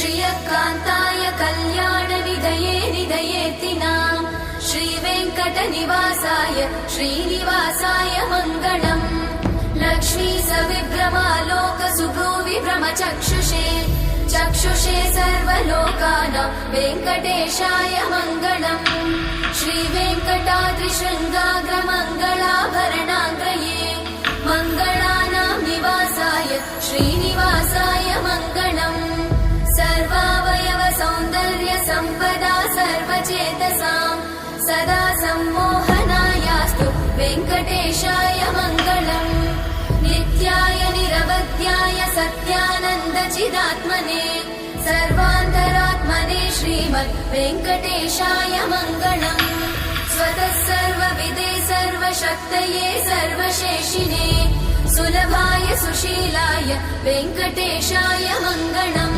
श्रियकान्ताय कल्याणनिधये निधयेतिनाम् श्रीवेङ्कटनिवासाय श्रीनिवासाय मङ्गलम् लक्ष्मी सविभ्रमालोकसुभ्रूविभ्रमचक्षुषे चक्षुषे सर्वलोकानां वेङ्कटेशाय मङ्गलम् श्रीवेङ्कटाद्रिशृङ्गाग्रमङ्गलाभरणाङ्गये मङ्गलानां निवासाय श्रीनिवासाय मङ्गलम् सर्वावयव सौन्दर्य सम्पदा सर्वचेतसां सदा सम्मोहनायास्तु वेङ्कटेशाय मङ्गलम् नित्याय निरवध्याय सत्यानन्दचिदात्मने सर्वान्तरात्मने श्रीमद् वेङ्कटेशाय मङ्गलम् स्वतः सर्वविदे सर्वशक्तये सर्वशेषिने सुलभाय सुशीलाय वेङ्कटेशाय मङ्गलम्।